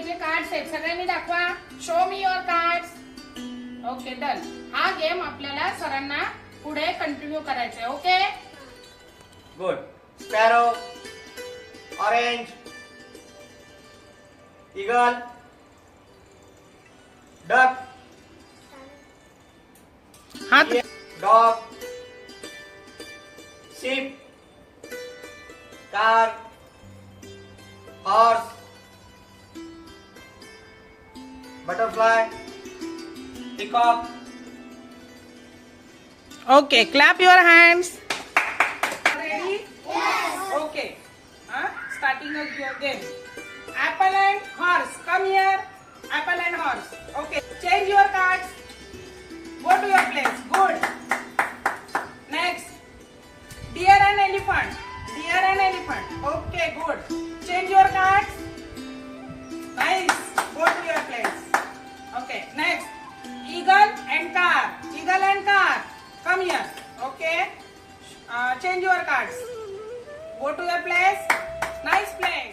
जे cards आहेत सगळ्यांनी दाखवा. Show me your cards. Okay done. हा गेम आपल्याला सरांना पुढे कंटिन्यू करायचा आहे. Okay good. Sparrow, orange, eagle, duck, हा dog, sheep, car, horse, butterfly, peacock. Okay, clap your hands. Ready? Yes. Okay. Starting of your game. Apple and horse. Come here. Apple and horse. Okay. Change your cards. Go to your place. Good. Next. Deer and elephant. Deer and elephant. Okay, good. Change your cards. Nice. Go to your place. Okay. Next. Eagle and car. Eagle and car. Come here. Okay. Change your cards. Go to your place. Nice play.